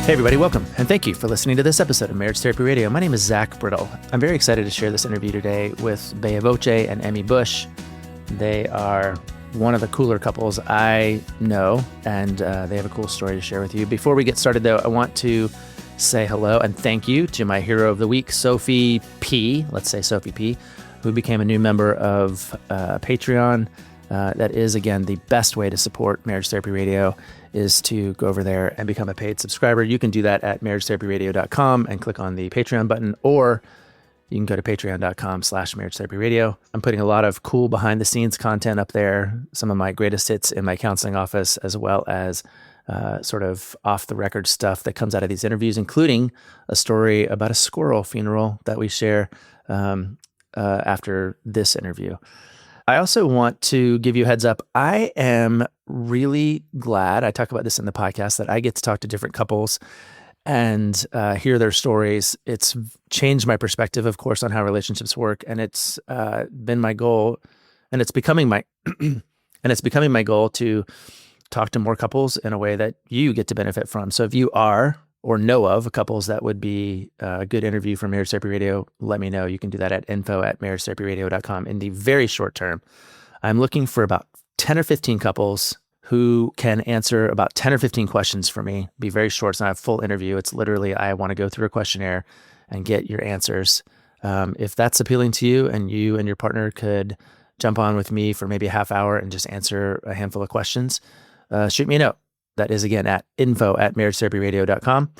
Hey everybody, welcome, and thank you for listening to this episode of Marriage Therapy Radio. My name is Zach Brittle. I'm very excited to share this interview today with Voce and Emmy Bush. They are one of the cooler couples I know, and they have a cool story to share with you. Before we get started, though, I want to say hello and thank you to my hero of the week, Sophie P. Let's say Sophie P., who became a new member of Patreon. That is, again, the best way to support Marriage Therapy Radio is to go over there and become a paid subscriber. You can do that at marriagetherapyradio.com and click on the Patreon button, or you can go to patreon.com/marriagetherapyradio. I'm putting a lot of cool behind the scenes content up there, some of my greatest hits in my counseling office, as well as sort of off the record stuff that comes out of these interviews, including a story about a squirrel funeral that we share after this interview. I also want to give you a heads up. I am really glad, I talk about this in the podcast, that I get to talk to different couples and hear their stories. It's changed my perspective, of course, on how relationships work. And it's been my goal, and it's becoming my goal to talk to more couples in a way that you get to benefit from. So if you are or know of couples that would be a good interview for Marriage Therapy Radio, let me know. You can do that at info@marriagetherapyradio.com. In the very short term, I'm looking for about 10 or 15 couples who can answer about 10 or 15 questions for me. Be very short. It's not a full interview. It's literally, I want to go through a questionnaire and get your answers. If that's appealing to you and your partner could jump on with me for maybe a half hour and just answer a handful of questions, shoot me a note. That is, again, at info@marriagetherapyradio.com.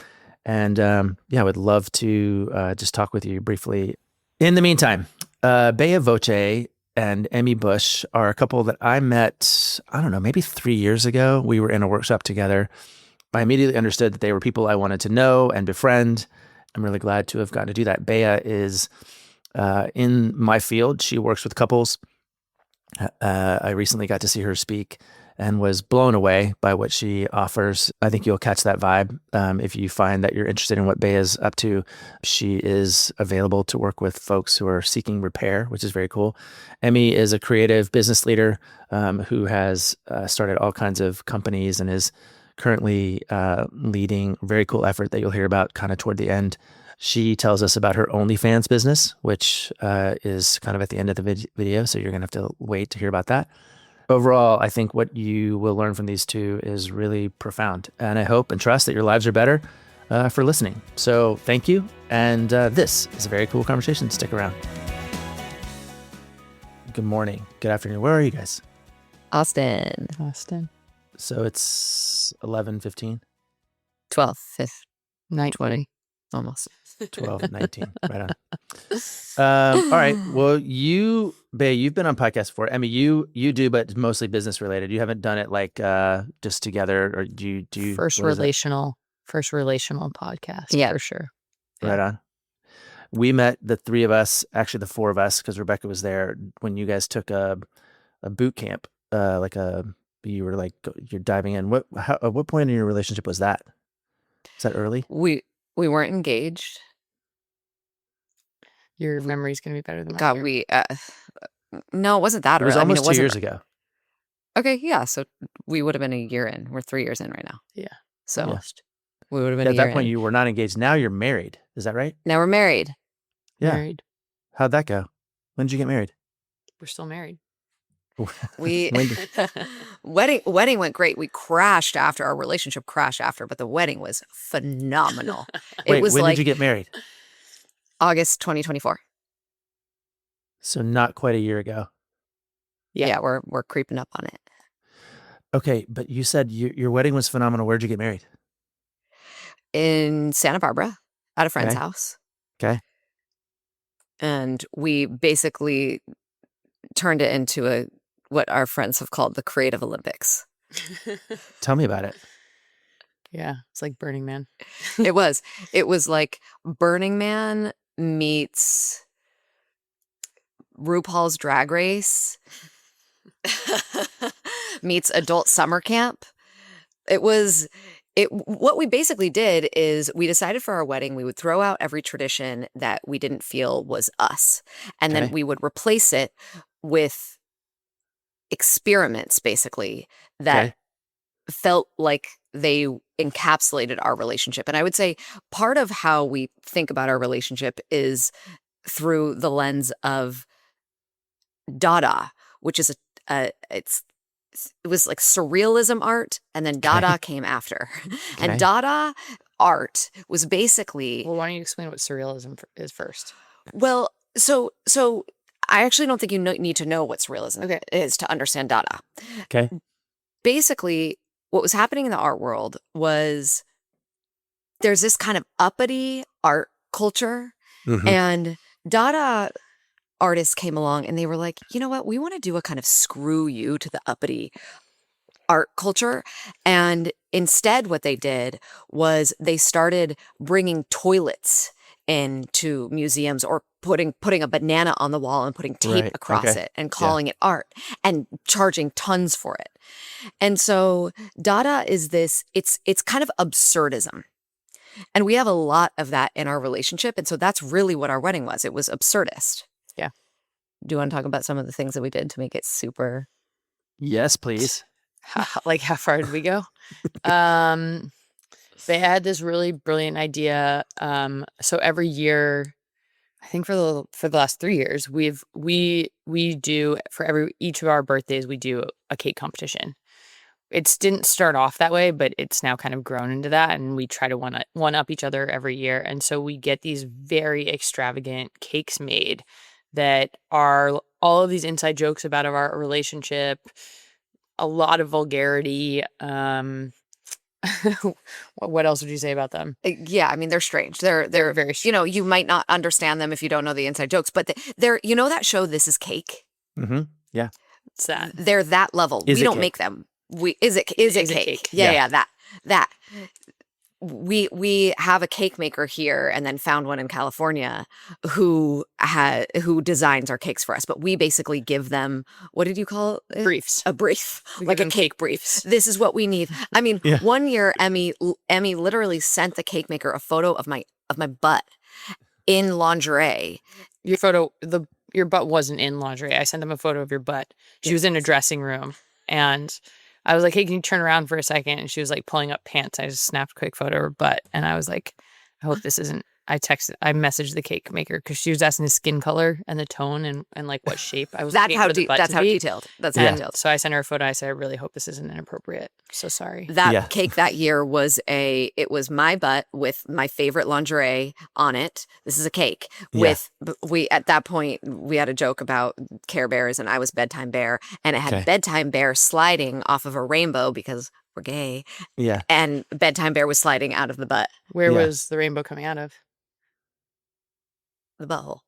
And I would love to just talk with you briefly. In the meantime, Baya Voce and Emmy Bush are a couple that I met, I don't know, maybe 3 years ago. We were in a workshop together. I immediately understood that they were people I wanted to know and befriend. I'm really glad to have gotten to do that. Baya is in my field. She works with couples. I recently got to see her speak and was blown away by what she offers. I think you'll catch that vibe if you find that you're interested in what Baya's up to. She is available to work with folks who are seeking repair, which is very cool. Emmy is a creative business leader who has started all kinds of companies and is currently leading a very cool effort that you'll hear about kind of toward the end. She tells us about her OnlyFans business, which is kind of at the end of the video, so you're going to have to wait to hear about that. Overall, I think what you will learn from these two is really profound, and I hope and trust that your lives are better for listening. So thank you, and this is a very cool conversation. Stick around. Good morning. Good afternoon. Where are you guys? Austin. So it's 11:15? 12, 5th, 20, almost. 12:19. Right on. All right. Well, Bae, you've been on podcasts before. Emmy, you do, but mostly business related. You haven't done it like just together, or do you? First relational podcast. Yeah, for sure. Right on. We met, the three of us, actually the four of us, because Rebecca was there when you guys took a boot camp. You were like, you're diving in. At what point in your relationship was that? Is that early? We weren't engaged. Your memory's gonna be better than God, mine. No, it wasn't that It was early. almost it wasn't 2 years ago. Okay, yeah. So we would have been a year in. We're 3 years in right now. Yeah. So Almost. we would have been At a year that point, in. you were not engaged. Now you're married. Is that right? Now we're married. Yeah. Married. How'd that go? When did you get married? We're still married. We When did- wedding went great. We crashed after, our relationship crashed after, but the wedding was phenomenal. Wait, It was when like did you get married? August 2024. So not quite a year ago. Yeah, we're creeping up on it. Okay, but you said your wedding was phenomenal. Where'd you get married? In Santa Barbara at a friend's Okay. house. Okay. And we basically turned it into what our friends have called the Creative Olympics. Tell me about it. Yeah, it's like Burning Man. It was like Burning Man meets RuPaul's Drag Race meets adult summer camp. What we basically did is we decided for our wedding, we would throw out every tradition that we didn't feel was us. And then we would replace it with experiments, basically, that felt like they encapsulated our relationship. And I would say part of how we think about our relationship is through the lens of Dada, which is it was like surrealism art, and then Dada came after. And Dada art was basically... Well, why don't you explain what surrealism is first? Well, so I actually don't think you need to know what surrealism is to understand Dada. Okay. Basically, what was happening in the art world was there's this kind of uppity art culture, and Dada artists came along and they were like, you know what, we want to do a kind of screw you to the uppity art culture. And instead what they did was they started bringing toilets into museums, or putting a banana on the wall and putting tape across it and calling it art and charging tons for it. And so Dada is this, it's kind of absurdism. And we have a lot of that in our relationship. And so that's really what our wedding was. It was absurdist. Yeah. Do you want to talk about some of the things that we did to make it super? Yes, please. Like, how far did we go? They had this really brilliant idea. So every year, I think for the last 3 years, we do, for each of our birthdays, we do a cake competition. It didn't start off that way, but it's now kind of grown into that, and we try to one up each other every year. And so we get these very extravagant cakes made that are all of these inside jokes about our relationship, a lot of vulgarity. What else would you say about them? Yeah, I mean, they're strange. They're very strange. You know, you might not understand them if you don't know the inside jokes, but they're, you know, that show This Is Cake? Yeah. It's that. They're that level. We don't make them. Is it cake? Yeah, that. We have a cake maker here, and then found one in California who designs our cakes for us. But we basically give them, what did you call it? Briefs. A brief, like a cake brief. briefs. This is what we need. I mean, one year Emmy literally sent the cake maker a photo of my butt in lingerie. Your butt wasn't in lingerie. I sent him a photo of your butt. She was in a dressing room, and I was like, hey, can you turn around for a second? And she was like pulling up pants. I just snapped a quick photo of her butt. And I was like, I hope this isn't, I messaged the cake maker because she was asking the skin color and the tone and like what shape. I was That's how detailed. That's how detailed. So I sent her a photo. I said, I really hope this isn't inappropriate. So sorry. That cake that year was my butt with my favorite lingerie on it. This is a cake at that point, we had a joke about Care Bears, and I was Bedtime Bear, and it had Bedtime Bear sliding off of a rainbow because we're gay. Yeah. And Bedtime Bear was sliding out of the butt. Where was the rainbow coming out of? The butthole.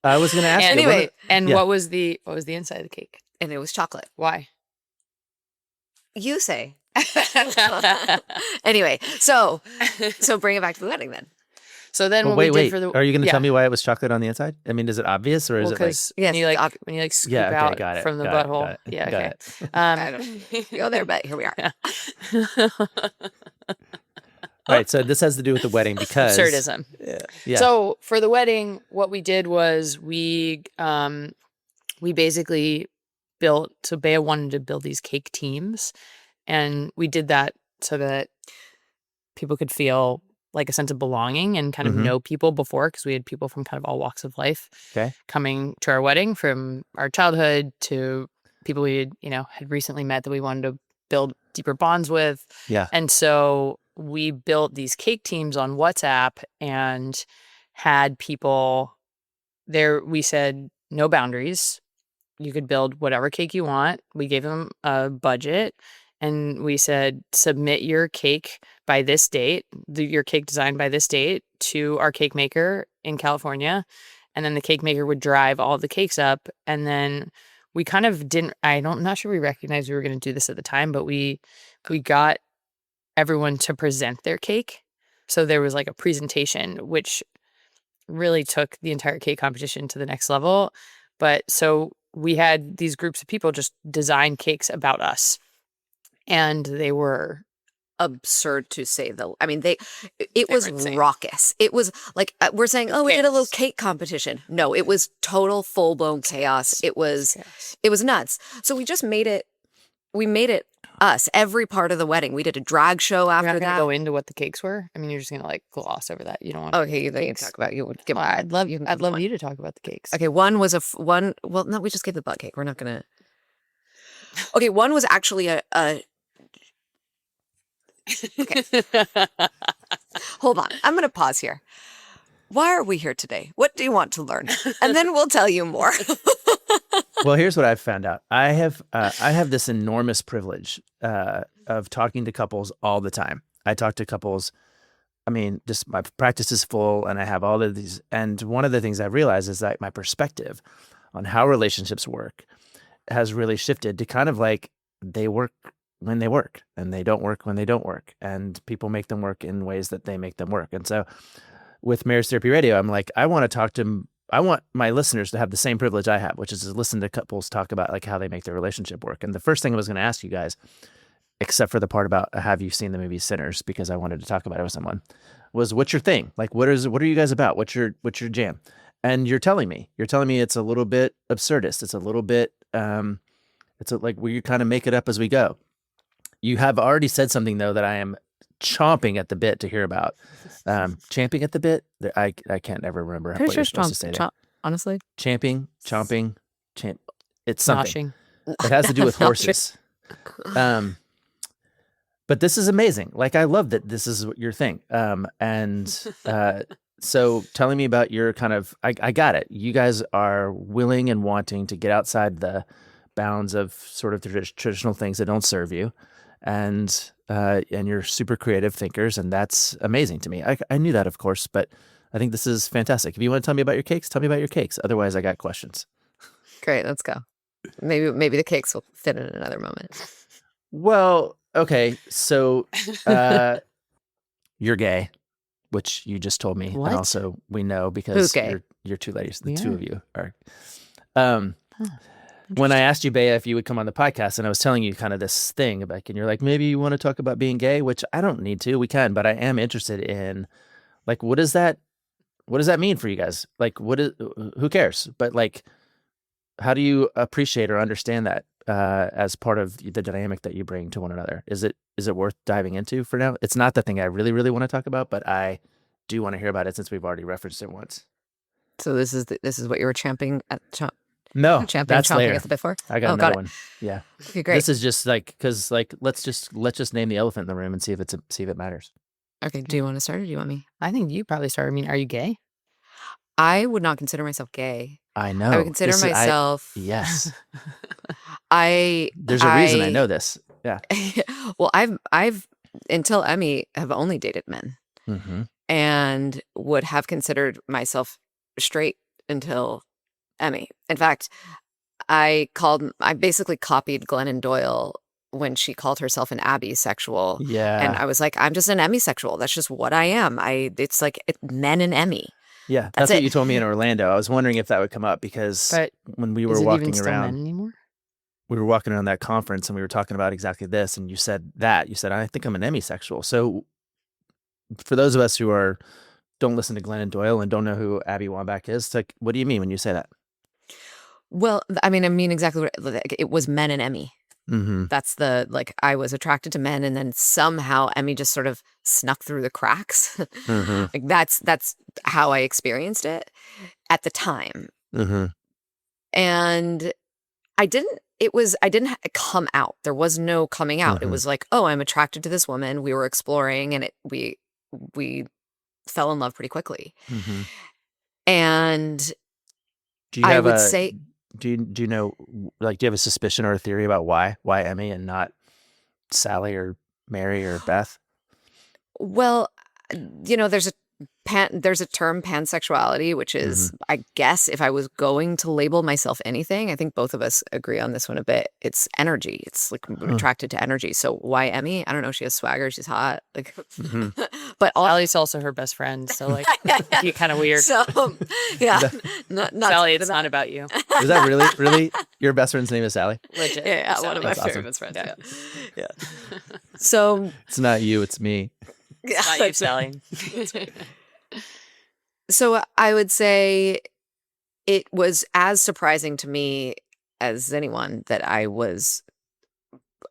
I was going to ask anyway. What was the inside of the cake? And it was chocolate. Why? You say. Anyway, so bring it back to the wedding then. So then well, what wait, did for the are you going to tell me why it was chocolate on the inside? I mean, is it obvious, or is it like yes, when you scoop out from the butthole? Got it. I don't go there, but here we are. All right, so this has to do with the wedding because absurdism. Yeah. So for the wedding, what we did was we basically built. So Baya wanted to build these cake teams, and we did that so that people could feel like a sense of belonging and kind of know people before, because we had people from kind of all walks of life coming to our wedding, from our childhood to people we had recently met that we wanted to build deeper bonds with. Yeah. And so we built these cake teams on WhatsApp and had people there. We said no boundaries. You could build whatever cake you want. We gave them a budget, and we said, submit your cake by this date, your cake design by this date, to our cake maker in California. And then the cake maker would drive all the cakes up. And then we kind of I'm not sure we recognized we were going to do this at the time, but we got everyone to present their cake. So there was like a presentation, which really took the entire cake competition to the next level. But so we had these groups of people just design cakes about us. And they were absurd to say it was raucous. It was like, we're saying, we did a little cake competition. No, it was total full blown chaos. It was nuts. So we just made it us, every part of the wedding. We did a drag show You're after not gonna that. go into what the cakes were. I mean, you're just gonna like gloss over that. You don't want. Okay, you can talk about. You would give. Well, I'd love you one. to talk about the cakes. Okay, one was one. Well, no, we just gave the butt cake. We're not gonna. Okay, one was actually a okay. Hold on, I'm gonna pause here. Why are we here today? What do you want to learn? And then we'll tell you more. Well, here's what I've found out. I have this enormous privilege of talking to couples all the time. I talk to couples. I mean, just my practice is full, and I have all of these. And one of the things I've realized is that my perspective on how relationships work has really shifted to kind of like they work when they work, and they don't work when they don't work, and people make them work in ways that they make them work. And so, with Marriage Therapy Radio, I'm like, I want my listeners to have the same privilege I have, which is to listen to couples talk about like how they make their relationship work. And the first thing I was going to ask you guys, except for the part about have you seen the movie Sinners, because I wanted to talk about it with someone, was what's your thing? Like, what are you guys about? What's your jam? And you're telling me it's a little bit absurdist. It's a little bit, like where you kind of make it up as we go. You have already said something though that I am chomping at the bit to hear about. Champing at the bit. I can't ever remember what you're supposed to say there. Honestly, Champing, chomping, it's something. Noshing. It has to do with horses. But this is amazing. Like, I love that this is your thing. So telling me about your kind of, I got it. You guys are willing and wanting to get outside the bounds of sort of traditional things that don't serve you. And you're super creative thinkers, and that's amazing to me. I knew that, of course, but I think this is fantastic. If you want to tell me about your cakes, tell me about your cakes. Otherwise, I got questions. Great, let's go. Maybe the cakes will fit in another moment. Well, okay, so you're gay, which you just told me, What? and also we know because Who's gay? You're two ladies. The We two are. of you are. When I asked you, Baya, if you would come on the podcast, and I was telling you kind of this thing about, and you're like, maybe you want to talk about being gay, which I don't need to. We can, but I am interested in, like, what does that mean for you guys? Like, who cares? But like, how do you appreciate or understand that as part of the dynamic that you bring to one another? Is it worth diving into for now? It's not the thing I really, really want to talk about, but I do want to hear about it since we've already referenced it once. So this is what you were champing at. No, that's chomping later. at the before. I got another one. Yeah. Okay, great. This is just like, because like let's just name the elephant in the room and see if it matters. Okay, do you want to start or do you want me? I think you probably started. I mean, are you gay? I would not consider myself gay. I know. I would consider myself. Yes. There's There's a reason I know this. Yeah. Well, I've until Emmy have only dated men, Mm-hmm. and would have considered myself straight until Emmy. In fact, I basically copied Glennon Doyle when she called herself an abisexual. Yeah. And I was like, I'm just an emisexual. That's just what I am. It's like men and Emmy. Yeah. That's That's what it. you told me in Orlando. I was wondering if that would come up because But when we Is were it even walking still around, men anymore? we were walking around that conference and we were talking about exactly this. And you said, I think I'm an emisexual. So for those of us who don't listen to Glennon Doyle and don't know who Abby Wambach is, like, what do you mean when you say that? Well, I mean exactly what it was, men and Emmy. Mm-hmm. That's I was attracted to men, and then somehow Emmy just sort of snuck through the cracks. Mm-hmm. Like that's how I experienced it at the time. Mm-hmm. And I didn't come out. There was no coming out. Mm-hmm. It was like, oh, I'm attracted to this woman. We were exploring, and we fell in love pretty quickly. Mm-hmm. And Do you I have would say, do you know, like, do you have a suspicion or a theory about why Emmy and not Sally or Mary or Beth? well, there's a term, pansexuality, which is, I guess, if I was going to label myself anything, I think both of us agree on this one a bit. It's energy. It's like I'm attracted to energy. So why Emmy? I don't know. She has swagger. She's hot. Like, but Sally's also her best friend, so like, you kind of weird. So yeah, not Sally, it's not about you. Is that really your best friend's name is Sally? Legit. Yeah, one Sally. of my That's awesome. favorite best friends. Yeah. Yeah. So It's not you, it's me. yeah, Not you, Sally. So I would say it was as surprising to me as anyone that I was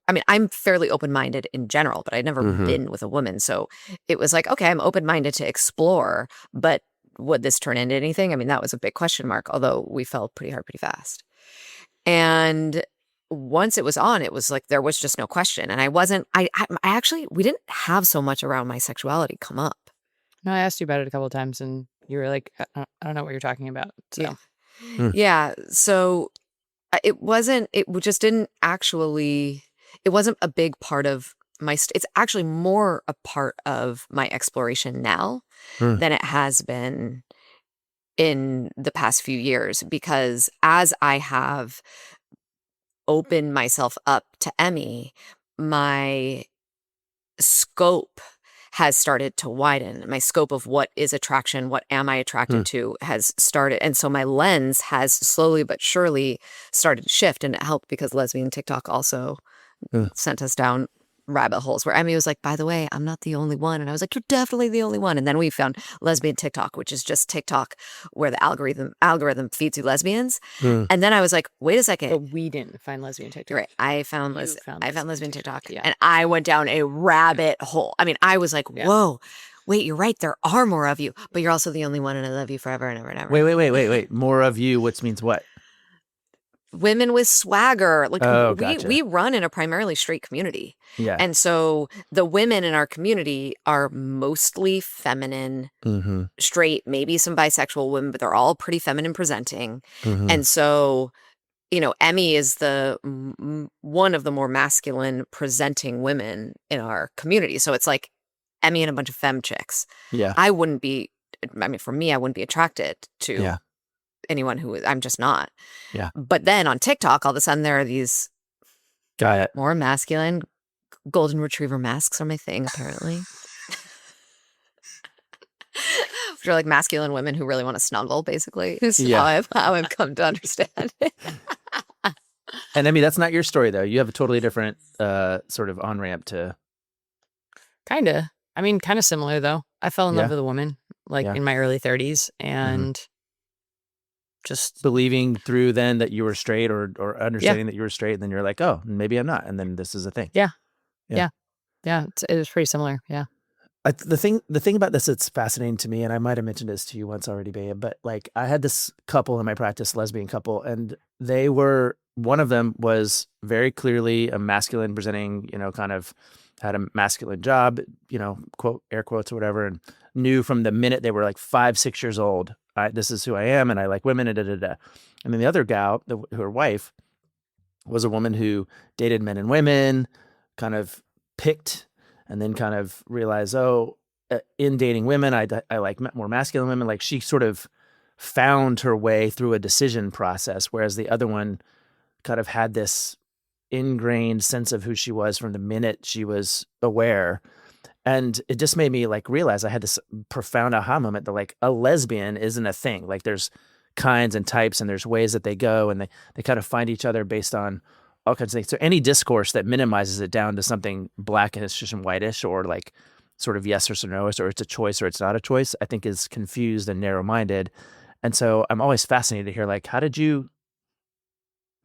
I mean, I'm fairly open-minded in general, but I'd never been with a woman. So it was like, okay, I'm open-minded to explore, but would this turn into anything? I mean, that was a big question mark, although we fell pretty hard pretty fast. And once it was on, it was like there was just no question. And I actually, we didn't have so much around my sexuality come up. No, I asked you about it a couple of times, and you were like, I don't know what you're talking about. So. Yeah. Yeah. So it wasn't, it just didn't actually, it wasn't a big part of it's actually more a part of my exploration now than it has been in the past few years, because as I have opened myself up to Emmy, my scope has started to widen. My scope of what is attraction, what am I attracted to, has started. And so my lens has slowly but surely started to shift, and it helped because lesbian TikTok also sent us down rabbit holes where Emmy was like, by the way, I'm not the only one. And I was like, you're definitely the only one. And then we found lesbian TikTok, which is just TikTok where the algorithm feeds you lesbians. And then I was like, wait a second. But we didn't find lesbian TikTok. You're right. I found lesbian TikTok. Yeah. And I went down a rabbit hole. I mean, I was like, whoa, wait, you're right. There are more of you, but you're also the only one, and I love you forever and ever and ever. Wait. More of you, which means what? Women with swagger. Like, gotcha. we run in a primarily straight community. Yeah. And so the women in our community are mostly feminine, straight, maybe some bisexual women, but they're all pretty feminine presenting. And so, you know, Emmy is the one of the more masculine presenting women in our community. So it's like Emmy and a bunch of femme chicks. Yeah. I wouldn't be, I mean, for me, I wouldn't be attracted to anyone who is, I'm just not. Yeah. But then on TikTok, all of a sudden there are these more masculine golden retriever masks are my thing, apparently. Which are like masculine women who really want to snuggle, basically. Is how I've come to understand it. And I mean, that's not your story, though. You have a totally different sort of on-ramp to... Kind of. I mean, kind of similar, though. I fell in love with a woman, like, in my early 30s, and just... believing through then that you were straight, or understanding that you were straight, and then you're like, oh, maybe I'm not, and then this is a thing. Yeah. It was pretty similar, The thing about this that's fascinating to me, and I might have mentioned this to you once already, babe, but like I had this couple in my practice, lesbian couple, and one of them was very clearly a masculine presenting, you know, kind of had a masculine job, you know, quote, air quotes or whatever, and knew from the minute they were like 5-6 years old, this is who I am, and I like women, and da-da-da. And then the other gal, her wife, was a woman who dated men and women, kind of picked, and then kind of realized, in dating women, I like more masculine women. Like she sort of found her way through a decision process, whereas the other one kind of had this ingrained sense of who she was from the minute she was aware. And it just made me like realize I had this profound aha moment that like a lesbian isn't a thing. Like there's kinds and types, and there's ways that they go, and they kind of find each other based on all kinds of things. So any discourse that minimizes it down to something blackish and whitish, or like sort of yes or no, or it's a choice or it's not a choice, I think is confused and narrow-minded. And so I'm always fascinated to hear like, how did you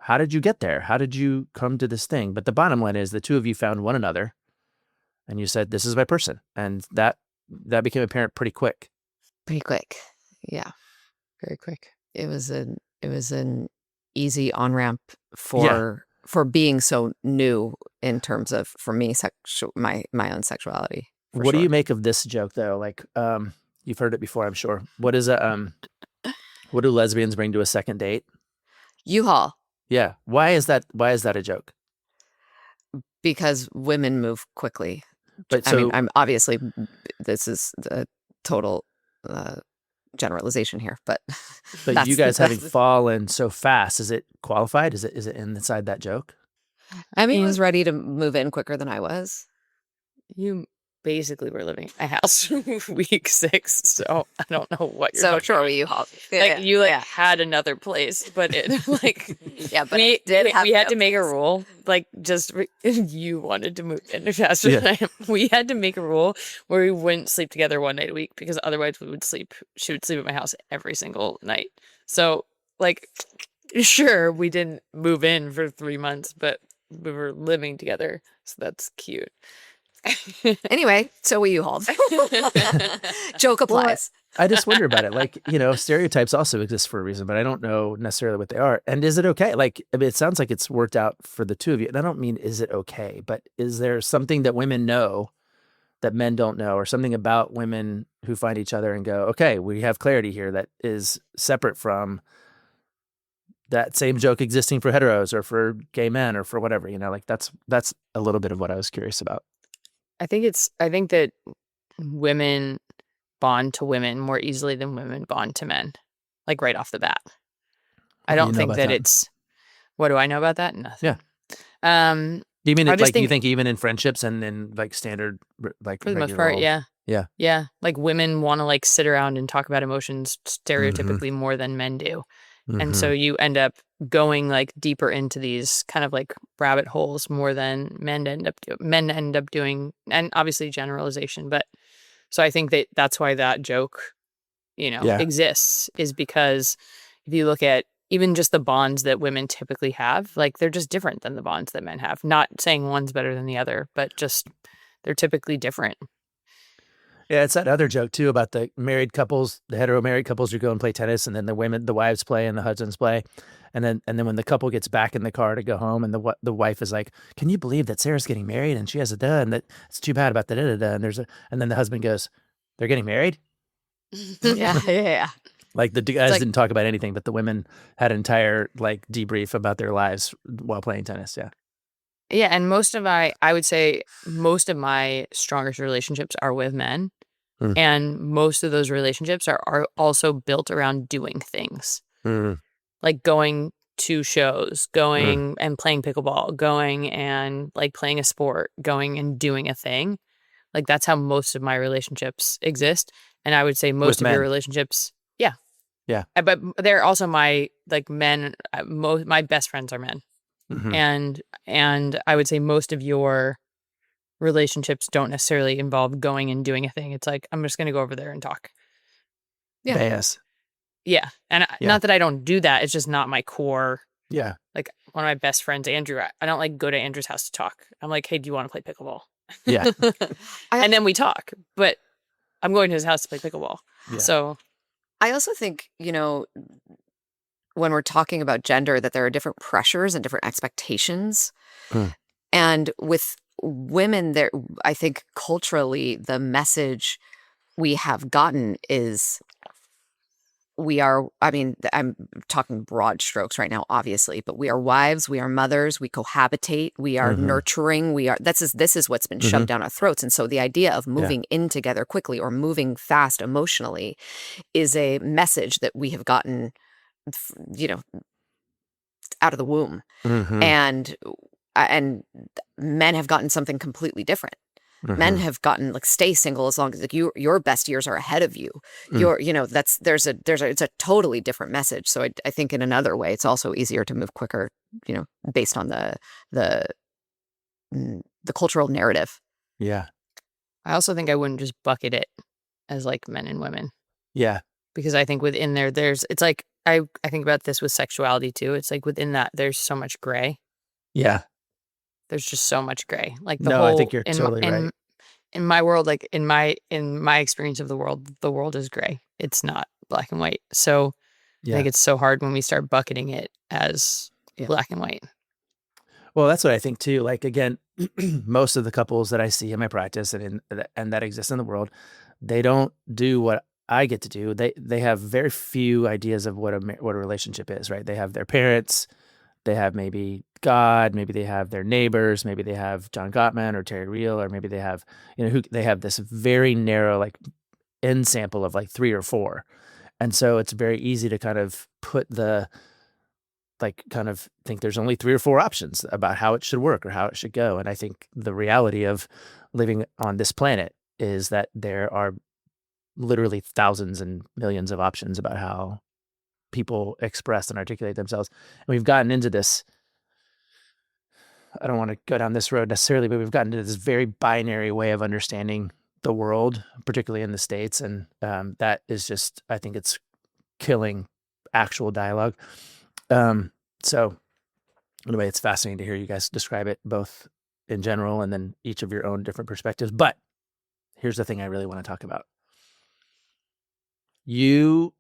get there? How did you come to this thing? But the bottom line is the two of you found one another, and you said, this is my person. And that became apparent pretty quick. Pretty quick. Yeah. Very quick. It was an easy on-ramp for being so new in terms of, for me, my own sexuality. What do you make of this joke though? Like, you've heard it before, I'm sure. What do lesbians bring to a second date? U-Haul. Yeah. Why is that a joke? Because women move quickly. But I mean, I'm obviously, this is the total generalization here, but you guys having fallen so fast, is it qualified? Is it inside that joke? Emmy was ready to move in quicker than I was. You basically were living in a house week 6, so I don't know what you're so talking sure about. you hauled. You had another place, but it like but we had to make a rule, like you wanted to move in faster than I am. We had to make a rule where we wouldn't sleep together one night a week, because otherwise she would sleep at my house every single night. So like, sure, we didn't move in for 3 months, but we were living together. So that's cute. Anyway, so we U-Hauled. Joke applies. I just wonder about it. Like, stereotypes also exist for a reason, but I don't know necessarily what they are. And is it okay? Like, I mean, it sounds like it's worked out for the two of you. And I don't mean, is it okay? But is there something that women know that men don't know, or something about women who find each other and go, okay, we have clarity here that is separate from that same joke existing for heteros or for gay men or for whatever, like that's a little bit of what I was curious about. I think that women bond to women more easily than women bond to men, like right off the bat. I don't think that it's, what do I know about that? Nothing. Yeah. Do you mean it, like, you think even in friendships and in like standard, like for the most part, yeah. Yeah. Yeah. Like women want to like sit around and talk about emotions stereotypically more than men do. And so you end up going like deeper into these kind of like rabbit holes more than men end up doing, and obviously generalization. But so I think that that's why that joke, exists, is because if you look at even just the bonds that women typically have, like they're just different than the bonds that men have. Not saying one's better than the other, but just they're typically different. Yeah, it's that other joke too about the married couples, the hetero married couples who go and play tennis, and then the wives play and the husbands play, and then when the couple gets back in the car to go home, and the wife is like, "Can you believe that Sarah's getting married and she has a duh, and that it's too bad about the da da da." And then the husband goes, "They're getting married." Yeah. Like the guys didn't talk about anything, but the women had an entire like debrief about their lives while playing tennis. Yeah. Yeah, and I would say most of my strongest relationships are with men. And most of those relationships are also built around doing things. Like going to shows, going and playing pickleball, going and like playing a sport, going and doing a thing. Like that's how most of my relationships exist. And I would say most of your relationships, yeah. Yeah. But they're also my like men, my best friends are men. And I would say most of your relationships don't necessarily involve going and doing a thing. It's like, I'm just going to go over there and talk. Yeah. Bayas. Yeah. And not that I don't do that. It's just not my core. Yeah. Like one of my best friends, Andrew, I don't like go to Andrew's house to talk. I'm like, hey, do you want to play pickleball? Yeah. And then we talk, but I'm going to his house to play pickleball. Yeah. So I also think, when we're talking about gender, that there are different pressures and different expectations. And with women, there, I think culturally, the message we have gotten is I'm talking broad strokes right now, obviously, but we are wives, we are mothers, we cohabitate, we are nurturing, this is what's been shoved down our throats. And so the idea of moving in together quickly or moving fast emotionally is a message that we have gotten, out of the womb. And men have gotten something completely different. Men have gotten like, stay single as long as like your best years are ahead of you. It's a totally different message. So I think in another way, it's also easier to move quicker, based on the cultural narrative. Yeah. I also think I wouldn't just bucket it as like men and women. Yeah. Because I think within there, it's like, I think about this with sexuality too. It's like within that, there's so much gray. Yeah. There's just so much gray. Like I think you're totally right. In my world, like in my experience of the world is gray. It's not black and white. So I think it's so hard when we start bucketing it as black and white. Well, that's what I think too. Like, again, most of the couples that I see in my practice and that exist in the world, they don't do what I get to do. They have very few ideas of what a relationship is, right? They have their parents, they have maybe God, maybe they have their neighbors, maybe they have John Gottman or Terry Real, or maybe they have, they have this very narrow like end sample of like 3 or 4. And so it's very easy to kind of put kind of think there's only 3 or 4 options about how it should work or how it should go. And I think the reality of living on this planet is that there are literally thousands and millions of options about how people express and articulate themselves. And we've gotten into this, I don't want to go down this road necessarily, but we've gotten into this very binary way of understanding the world, particularly in the States. And that is just, I think it's killing actual dialogue. So Anyway, it's fascinating to hear you guys describe it both in general and then each of your own different perspectives. But here's the thing I really want to talk about. You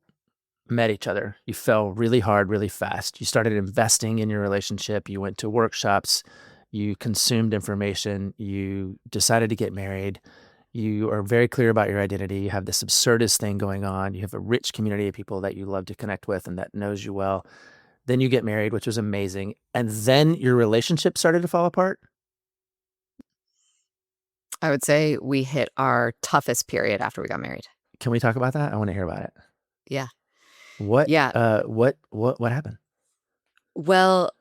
met each other. You fell really hard, really fast. You started investing in your relationship. You went to workshops. You consumed information. You decided to get married. You are very clear about your identity. You have this absurdist thing going on. You have a rich community of people that you love to connect with and that knows you well. Then you get married, which was amazing. And then your relationship started to fall apart. I would say we hit our toughest period after we got married. Can we talk about that? I want to hear about it. Yeah. What? Yeah. What happened? Well,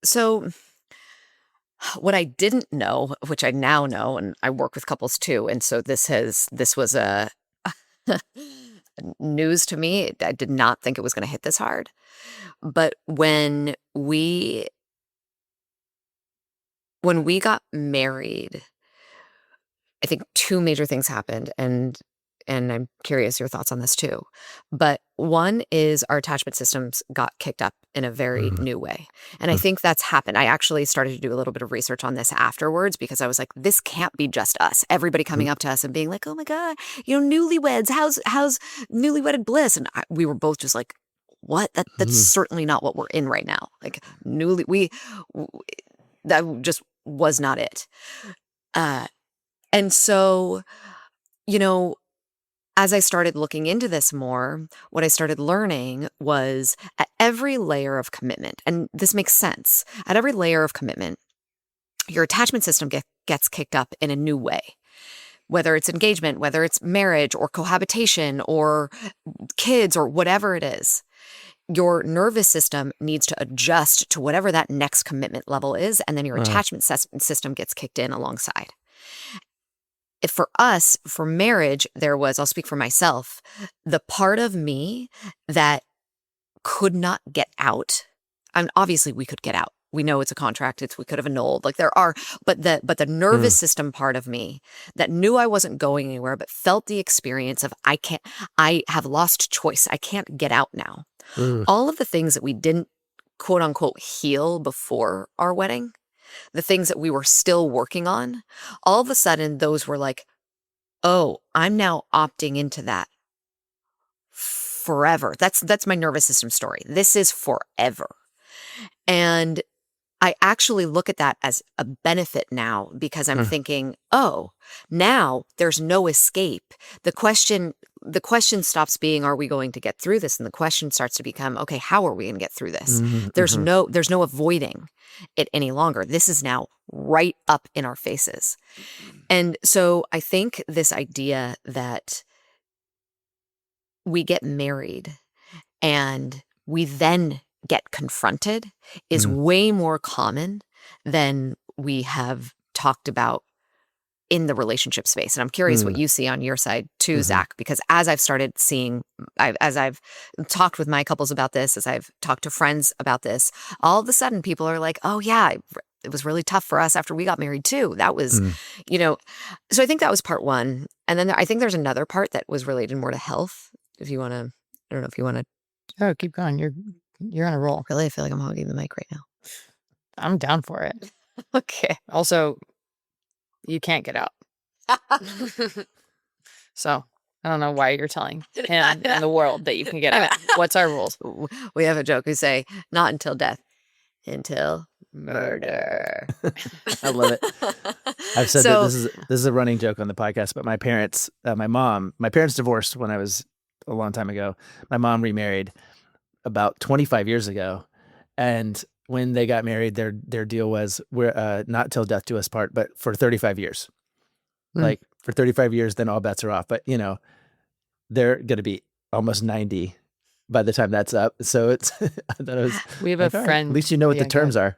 so what I didn't know, which I now know, and I work with couples too, and so this was a news to me. I did not think it was going to hit this hard. But when we got married, I think two major things happened, and I'm curious your thoughts on this too. But one is our attachment systems got kicked up in a very new way. And I think that's happened. I actually started to do a little bit of research on this afterwards because I was like, this can't be just us. Everybody coming up to us and being like, oh my God, newlyweds, how's newlywed bliss? And we were both just like, what? That's certainly not what we're in right now. Like that just was not it. And so, as I started looking into this more, what I started learning was at every layer of commitment, and this makes sense, at every layer of commitment, your attachment system gets kicked up in a new way. Whether it's engagement, whether it's marriage or cohabitation or kids or whatever it is, your nervous system needs to adjust to whatever that next commitment level is, and then your attachment system gets kicked in alongside. If for us, for marriage, there was, I'll speak for myself, the part of me that could not get out. And obviously we could get out. We know it's a contract. We could have annulled. Like there are, but the nervous system part of me that knew I wasn't going anywhere, but felt the experience of I have lost choice. I can't get out now. All of the things that we didn't quote unquote heal before our wedding, the things that we were still working on, all of a sudden those were like, oh, I'm now opting into that forever. That's my nervous system story. This is forever. And I actually look at that as a benefit now because I'm thinking, oh, now there's no escape. The question stops being, are we going to get through this? And the question starts to become, okay, how are we going to get through this? There's no avoiding it any longer. This is now right up in our faces. And so I think this idea that we get married and we then get confronted is way more common than we have talked about in the relationship space. And I'm curious what you see on your side too, Zach, because as I've started seeing, as I've talked with my couples about this, as I've talked to friends about this, all of a sudden people are like, oh yeah, it was really tough for us after we got married too. That was, so I think that was part one. And then I think there's another part that was related more to health. If you want to, I don't know if you want to. Oh, keep going. You're on a roll. Really, I feel like I'm hogging the mic right now. I'm down for it. Okay. Also, you can't get out. So I don't know why you're telling him and the world that you can get out. What's our rules? We have a joke. We say, not until death, until murder. I love it. I've said that this is a running joke on the podcast, but my parents divorced when I was a long time ago. My mom remarried about 25 years ago. And when they got married, their deal was we're not till death do us part, but for 35 years. Like for 35 years, then all bets are off. But they're going to be almost 90 by the time that's up. So it's, I thought it was, we have a friend. At least you know what the terms are.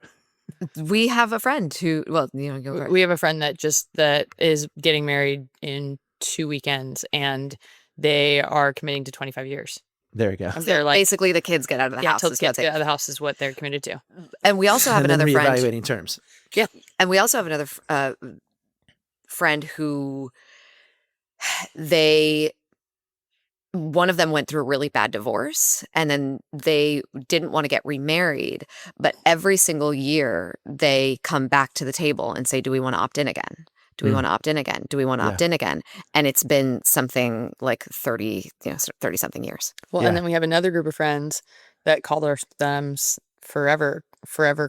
We have a friend who, we have a friend that is getting married in 2 weekends and they are committing to 25 years. There we go. They're like, basically the kids get out of the house. Till the kids get out of the house is what they're committed to. And we also have another friend. Reevaluating terms. Yeah. And we also have another friend who they one of them went through a really bad divorce, and then they didn't want to get remarried, but every single year they come back to the table and say, do we want to opt in again? Do we want to opt in again? Do we want to opt in again? And it's been something like 30 something years. Well, and then we have another group of friends that call them forever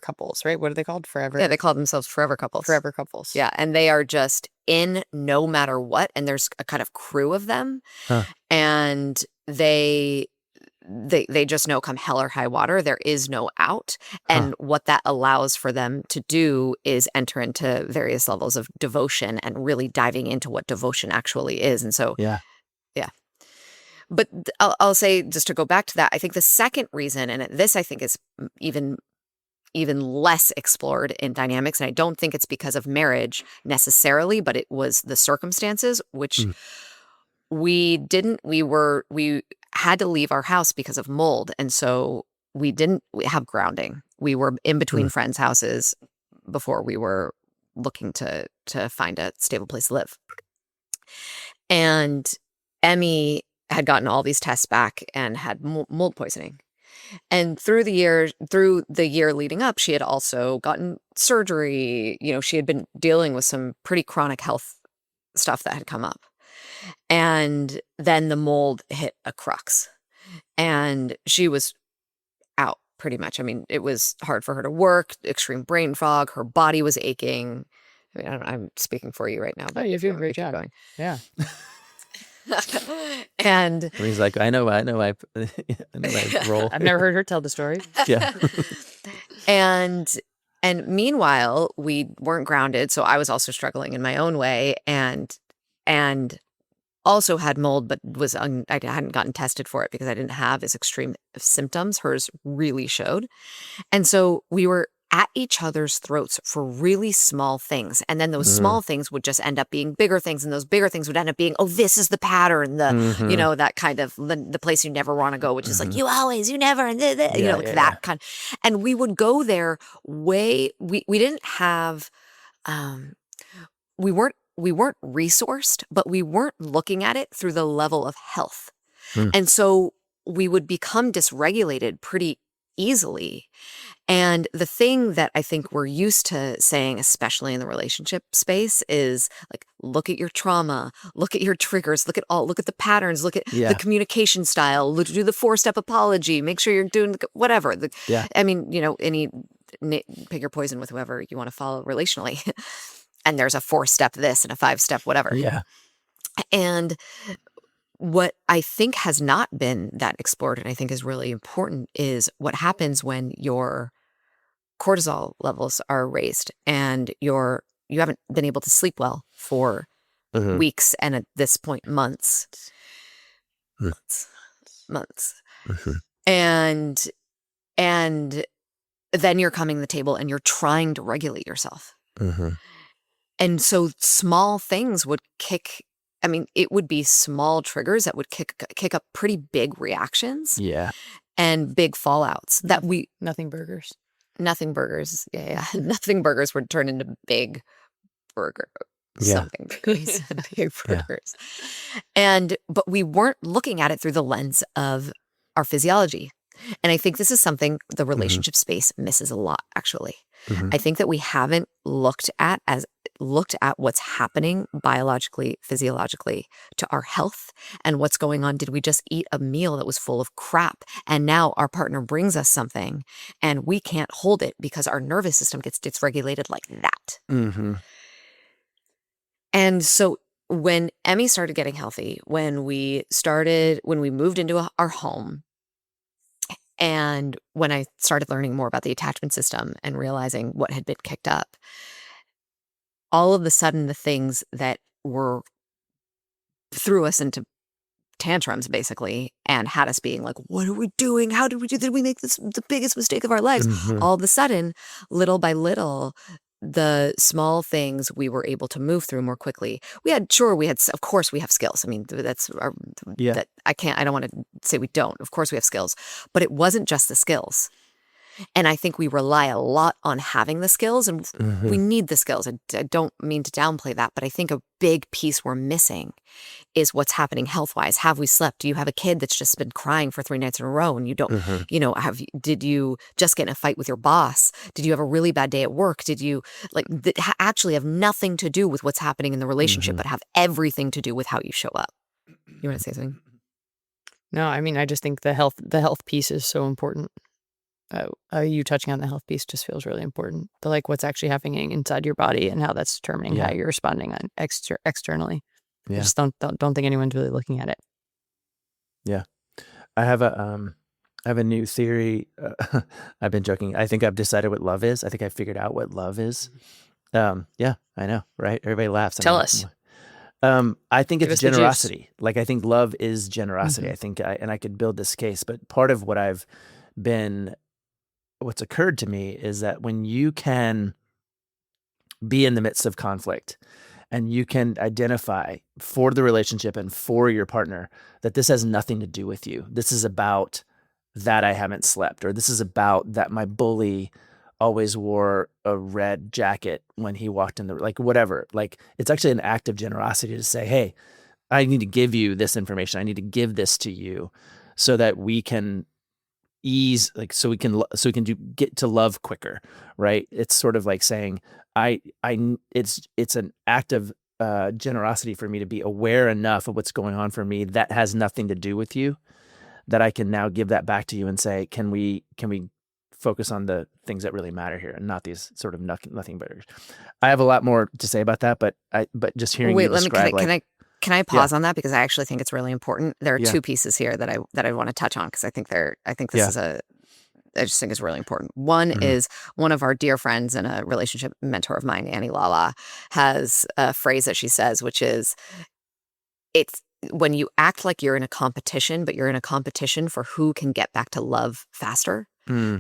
couples, right? What are they called? Forever. Yeah, they call themselves forever couples. Forever couples. Yeah, and they are just in no matter what, and there's a kind of crew of them, and they just know come hell or high water, there is no out. And what that allows for them to do is enter into various levels of devotion and really diving into what devotion actually is. And so, yeah. But I'll say, just to go back to that, I think the second reason, and this I think is even less explored in dynamics, and I don't think it's because of marriage necessarily, but it was the circumstances, which we had to leave our house because of mold. And so we have grounding. We were in between friends' houses before we were looking to find a stable place to live. And Emmy had gotten all these tests back and had mold poisoning. And through the year leading up, she had also gotten surgery. She had been dealing with some pretty chronic health stuff that had come up. And then the mold hit a crux, and she was out pretty much. I mean, it was hard for her to work, extreme brain fog, her body was aching. I mean, I'm speaking for you right now. But you're doing a great job. Going. Yeah. And he's like, I know my role. I've never heard her tell the story. Yeah. And meanwhile, we weren't grounded, so I was also struggling in my own way, and also had mold, but I hadn't gotten tested for it because I didn't have as extreme symptoms. Hers really showed. And so we were at each other's throats for really small things. And then those small things would just end up being bigger things. And those bigger things would end up being, oh, this is the pattern, that kind of the place you never want to go, which is like, you always, you never, and that kind. And we would go there we didn't have, we weren't resourced, but we weren't looking at it through the level of health. And so we would become dysregulated pretty easily. And the thing that I think we're used to saying, especially in the relationship space, is like, look at your trauma, look at your triggers, look at the patterns, look at the communication style, do the 4-step apology, make sure you're doing whatever. I mean, pick your poison with whoever you want to follow relationally. And there's a 4-step this and a 5-step whatever. Yeah. And what I think has not been that explored, and I think is really important, is what happens when your cortisol levels are raised and you haven't been able to sleep well for weeks, and at this point months. And then you're coming to the table and you're trying to regulate yourself. And so small things would it would be small triggers that would kick up pretty big reactions. Yeah. And big fallouts that Nothing burgers. Nothing burgers. Yeah. Nothing burgers would turn into big burger. Something burgers. Big burgers. But we weren't looking at it through the lens of our physiology. And I think this is something the relationship space misses a lot, actually. I think that we haven't looked at what's happening biologically, physiologically to our health and what's going on. Did we just eat a meal that was full of crap? And now our partner brings us something and we can't hold it because our nervous system gets dysregulated like that. And so when Emmy started getting healthy, when we moved into our home, and when I started learning more about the attachment system and realizing what had been kicked up, all of a sudden the things that threw us into tantrums basically and had us being like, what are we doing? How did we make this the biggest mistake of our lives? All of a sudden, little by little, the small things we were able to move through more quickly. Of course we have skills. I mean, that's that I don't want to say we don't. Of course we have skills, but it wasn't just the skills. And I think we rely a lot on having the skills, and we need the skills. I don't mean to downplay that, but I think a big piece we're missing is what's happening health-wise. Have we slept? Do you have a kid that's just been crying for 3 nights in a row and you don't, did you just get in a fight with your boss? Did you have a really bad day at work? Did you actually have nothing to do with what's happening in the relationship, but have everything to do with how you show up? You want to say something? No, I mean, I just think the health piece is so important. You touching on the health piece just feels really important. The what's actually happening inside your body and how that's determining how you're responding on externally. I just don't think anyone's really looking at it. Yeah, I have a new theory. I've been joking. I think I've decided what love is. I think I figured out what love is. Yeah, I know, right? Everybody laughs. Tell us. I think Give it's us the juice. generosity. I think love is generosity. I think, and I could build this case, but part of what's occurred to me is that when you can be in the midst of conflict and you can identify for the relationship and for your partner that this has nothing to do with you. This is about that I haven't slept, or this is about that my bully always wore a red jacket when he walked in the, whatever. It's actually an act of generosity to say, hey, I need to give you this information. I need to give this to you so that we can ease, so we can get to love quicker, right? It's sort of like saying, it's an act of generosity for me to be aware enough of what's going on for me that has nothing to do with you, that I can now give that back to you and say, can we focus on the things that really matter here and not these sort of nothing burgers. I have a lot more to say about that, but just hearing you describe, can I pause on that, because I actually think it's really important. There are two pieces here that I want to touch on, because I think this is I just think it's really important. One is one of our dear friends and a relationship mentor of mine, Annie Lala, has a phrase that she says, which is, it's when you act like you're in a competition, but you're in a competition for who can get back to love faster.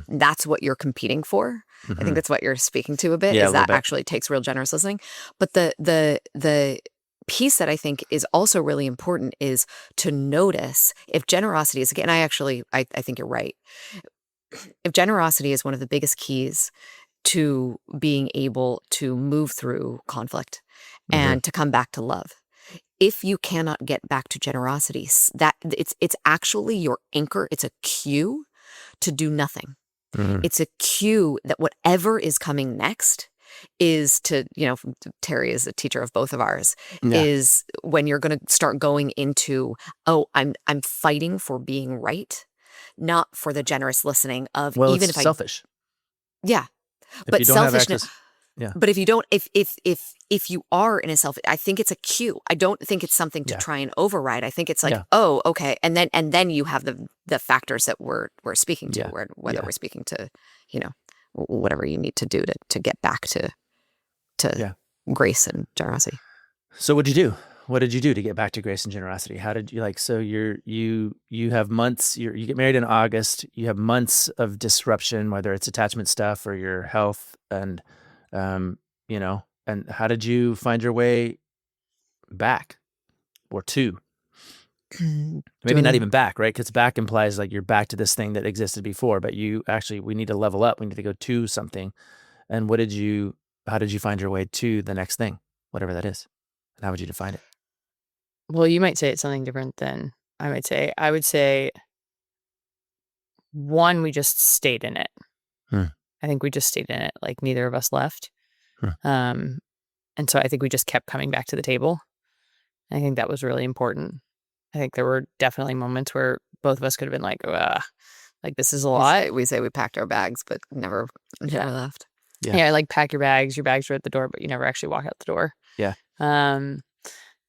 That's what you're competing for. I think that's what you're speaking to a bit, is that actually takes real generous listening. But the piece that I think is also really important is to notice if generosity is, again, I think you're right. If generosity is one of the biggest keys to being able to move through conflict and to come back to love, if you cannot get back to generosity, that it's actually your anchor. It's a cue to do nothing. It's a cue that whatever is coming next is to, Terry is a teacher of both of ours, is when you're going to start going into, I'm fighting for being right, not for the generous listening of, even if selfish. Yeah. But selfishness. Yeah. But if you don't, if you are in a I think it's a cue. I don't think it's something to try and override. I think it's oh, okay. And then you have the factors that we're speaking to, whether we're speaking to, whatever you need to do to get back to grace and generosity. So what'd you do? What did you do to get back to grace and generosity? How did you so you have months, you get married in August, you have months of disruption, whether it's attachment stuff or your health, and and how did you find your way back or to? Maybe not even back, right? Because back implies you're back to this thing that existed before, but we need to level up. We need to go to something. And how did you find your way to the next thing, whatever that is? And how would you define it? Well, you might say it's something different than I might say. I would say, one, we just stayed in it. I think we just stayed in it. Neither of us left. And so I think we just kept coming back to the table. I think that was really important. I think there were definitely moments where both of us could have been this is a lot. We say we packed our bags, but never left. Yeah, pack your bags are at the door, but you never actually walk out the door. Yeah.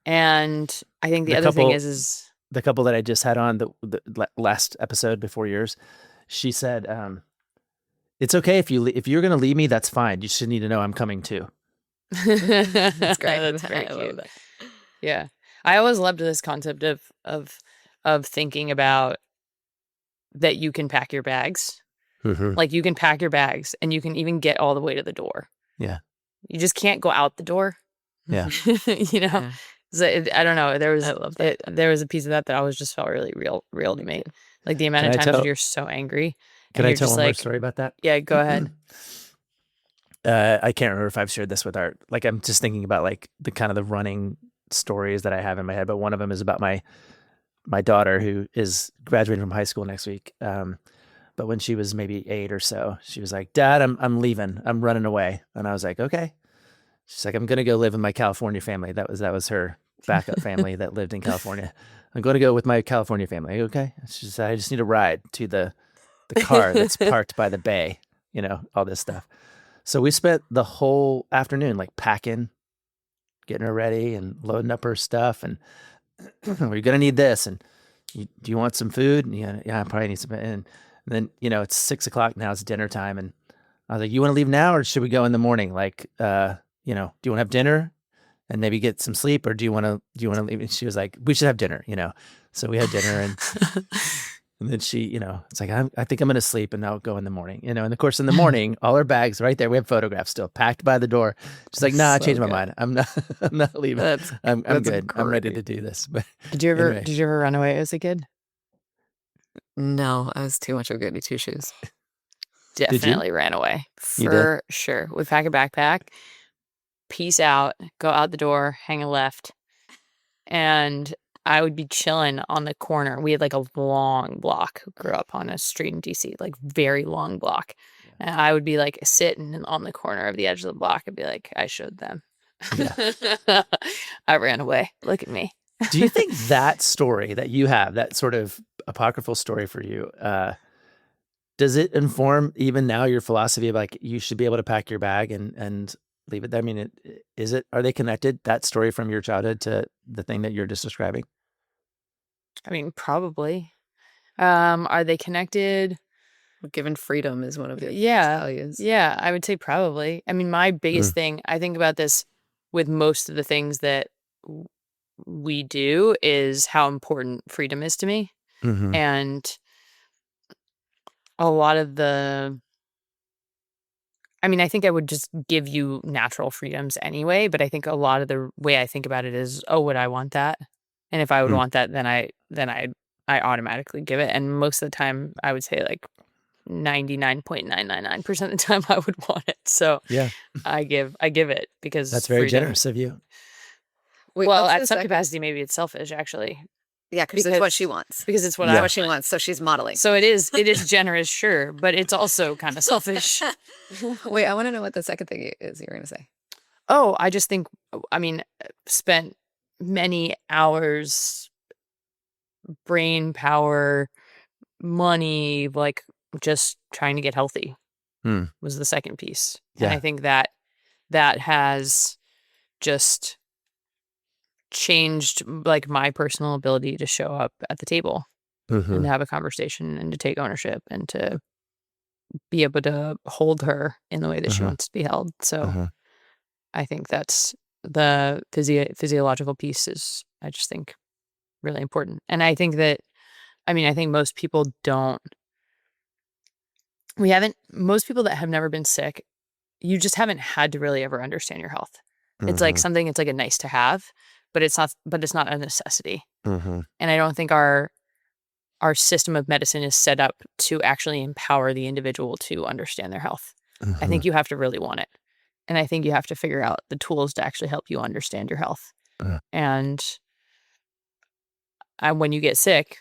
And I think the other thing is the couple that I just had on the last episode before yours, she said, it's okay if you're going to leave me, that's fine. You should need to know I'm coming too. That's great. That's very cute. Yeah. I always loved this concept of thinking about that you can pack your bags. You can pack your bags and you can even get all the way to the door. Yeah. You just can't go out the door. Yeah. Yeah. So I don't know. There was a piece of that always just felt really real to me. The amount of times you're so angry Can and I you're tell just one more like, story about that? yeah, go ahead. I can't remember if I've shared this with like, I'm just thinking about like the kind of the running stories that I have in my head, but one of them is about my daughter who is graduating from high school next week. But when she was maybe 8 or so, she was like, "Dad, I'm leaving. I'm running away." And I was like, "Okay." She's like, "I'm gonna go live with my California family." That was her backup family that lived in California. "I'm going to go with my California family." Okay. She said, "I just need a ride to the car that's parked by the bay." All this stuff. So we spent the whole afternoon like packing, getting her ready, and loading up her stuff. And we're gonna need this. And do you want some food? And yeah, I probably need some. And then it's 6 o'clock now. It's dinner time, and I was like, "You want to leave now, or should we go in the morning? Like, do you want to have dinner and maybe get some sleep, or do you want to leave?" And she was like, "We should have dinner." So we had dinner, and then she, it's like, I think I'm going to sleep and I'll go in the morning, and of course in the morning, all our bags right there. We have photographs still packed by the door. She's like, "Nah, I So changed my good. mind. I'm not, I'm not leaving. I'm That's good. I'm ready to great. do this." But Did you anyway, ever run away as a kid? No, I was too much of a goody two shoes. did you? Definitely ran away You did? for sure. Would pack a backpack, peace out, go out the door, hang a left, and I would be chilling on the corner. We had like a long block. Grew up on a street in DC, like very long block. And I would be like sitting on the corner of the edge of the block and be like, I showed them. Yeah. I ran away. Look at me. Do you think that story that you have, that sort of apocryphal story for you, does it inform even now your philosophy of like you should be able to pack your bag and leave it there? I mean, are they connected, that story from your childhood to the thing that you're just describing? I mean, probably. Are they connected? Given freedom is one of the Yeah. values. Yeah, I would say probably. I mean, my biggest thing, I think about this with most of the things that we do is how important freedom is to me. Mm-hmm. And a lot of I mean, I think I would just give you natural freedoms anyway, but I think a lot of the way I think about it is, oh, would I want that? And if I would want that, then I automatically give it. And most of the time I would say like 99.999% of the time I would want it. So Yeah, I give it because that's very freedom. generous of you. Wait, Well, what's at the some second? capacity, maybe it's selfish actually, Yeah, because it's what she wants. because it's what Yeah. I What she wants. So she's modeling. So it is generous, sure, but it's also kind of selfish. Wait, I want to know what the second thing is you're going to say. Oh, I just think, I mean, spent many hours, brain power, money, like just trying to get healthy was the second piece. And Yeah. I think that has just changed like my personal ability to show up at the table and to have a conversation and to take ownership and to be able to hold her in the way that she wants to be held. So I think that's the physiological piece is, I just think, really important. And I think that, I mean, I think most people most people that have never been sick, you just haven't had to really ever understand your health. It's like something, it's like a nice to have, but it's not a necessity. And I don't think our system of medicine is set up to actually empower the individual to understand their health. I think you have to really want it. And I think you have to figure out the tools to actually help you understand your health. And when you get sick,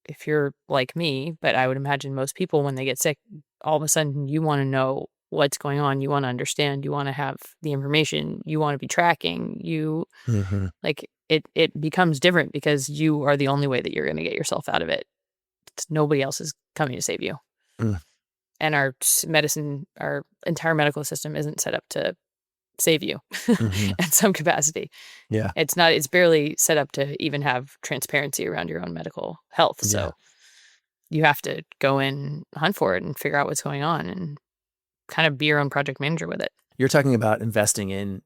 if you're like me, but I would imagine most people when they get sick, all of a sudden you want to know what's going on. You want to understand. You want to have the information. You want to be tracking. Like it becomes different because you are the only way that you're going to get yourself out of it. Nobody else is coming to save you. And our entire medical system isn't set up to save you at some capacity. Yeah. It's barely set up to even have transparency around your own medical health. So you have to go in, hunt for it and figure out what's going on and kind of be your own project manager with it. You're talking about investing in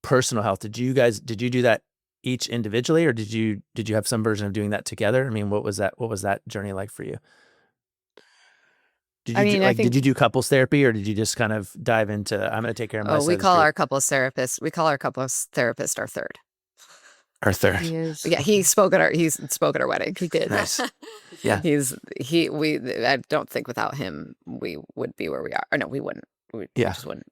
personal health. Did you do that each individually, or did you have some version of doing that together? I mean, what was that journey like for you? Did you do couples therapy, or did you just kind of dive into, I'm going to take care of myself? We call our couples therapist our third. Arthur. He is. Yeah, he spoke at our wedding. He did. Nice. Yeah. I don't think without him we would be where we are. Or no, we wouldn't. We Yeah. just wouldn't.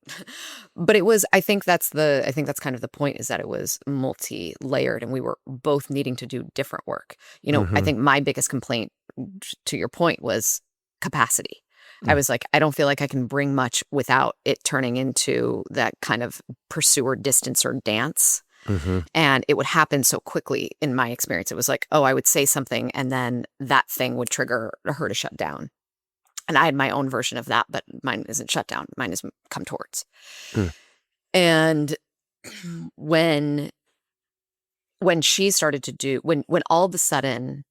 But it was, I think that's kind of the point, is that it was multi-layered and we were both needing to do different work. You know, I think my biggest complaint, to your point, was capacity. I was like, I don't feel like I can bring much without it turning into that kind of pursuer distancer dance. And it would happen so quickly in my experience. It was like, oh, I would say something and then that thing would trigger her to shut down. And I had my own version of that, but mine isn't shut down. Mine is come towards. And when she started to do, when all of a sudden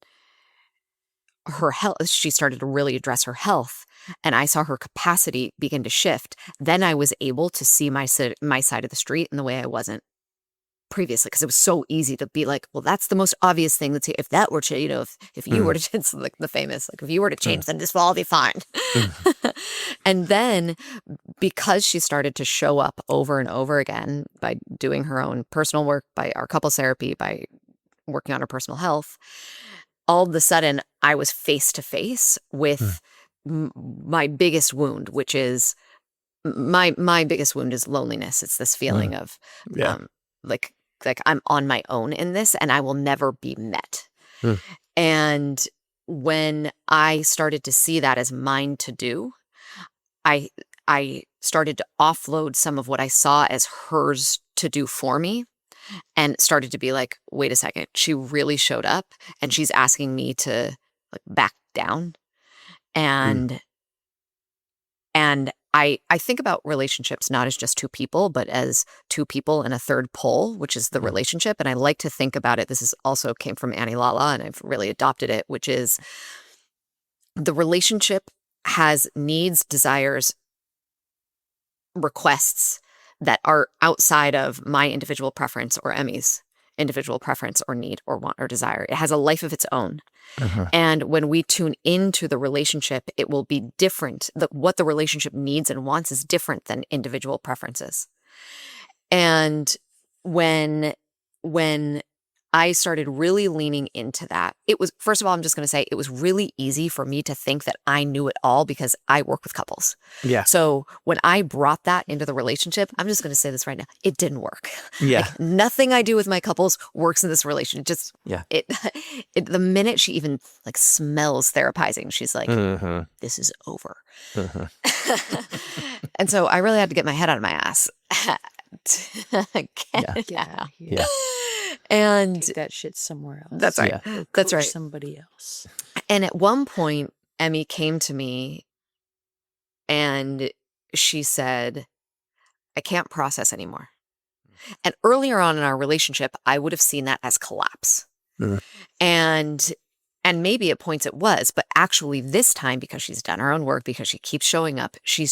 her health, she started to really address her health, and I saw her capacity begin to shift, then I was able to see my side of the street in the way I wasn't previously, because it was so easy to be like, well, that's the most obvious thing. That's, if that were to, you know, if you were to, it's like the famous, like, if you were to change, then this will all be fine. And then because she started to show up over and over again by doing her own personal work, by our couples therapy, by working on her personal health, all of a sudden I was face to face with my biggest wound, which is my biggest wound is loneliness. It's this feeling of like I'm on my own in this and I will never be met. And when I started to see that as mine to do, I started to offload some of what I saw as hers to do for me, and started to be like, wait a second, she really showed up and she's asking me to like back down. And I think about relationships not as just two people, but as two people and a third pole, which is the relationship. And I like to think about it. This is also came from Annie Lala, and I've really adopted it, which is the relationship has needs, desires, requests that are outside of my individual preference or Emmy's individual preference or need or want or desire. It has a life of its own. And when we tune into the relationship, it will be different. What the relationship needs and wants is different than individual preferences. And when I started really leaning into that, it was, first of all, I'm just going to say it was really easy for me to think that I knew it all because I work with couples. Yeah. So when I brought that into the relationship, I'm just going to say this right now, it didn't work. Yeah. Like, nothing I do with my couples works in this relationship. Just, the minute she even like smells therapizing, she's like, this is over. And so I really had to get my head out of my ass. Yeah. And take that shit somewhere else. That's right. Yeah. That's right. Somebody else. And at one point, Emmy came to me and she said, I can't process anymore. And earlier on in our relationship, I would have seen that as collapse. And maybe at points it was, but actually this time, because she's done her own work, because she keeps showing up, she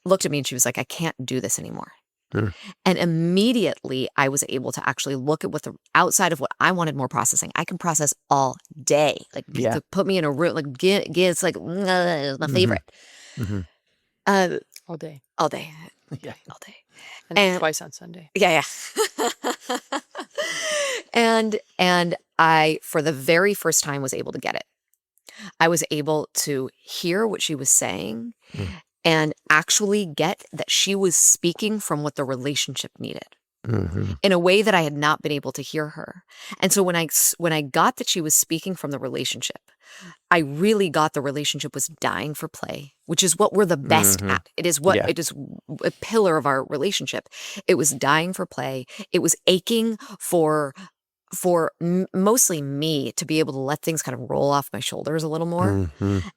looked at me and she was like, I can't do this anymore. And immediately I was able to actually look at what the outside of what I wanted more processing. I can process all day. Like, put me in a room, like, it's like my favorite. All day. All day. Yeah. All day. And twice on Sunday. Yeah. And I, for the very first time, was able to get it. I was able to hear what she was saying and actually get that she was speaking from what the relationship needed in a way that I had not been able to hear her. And so when I got that she was speaking from the relationship, I really got the relationship was dying for play, which is what we're the best at. It is what it is a pillar of our relationship. It was dying for play. It was aching for mostly me to be able to let things kind of roll off my shoulders a little more,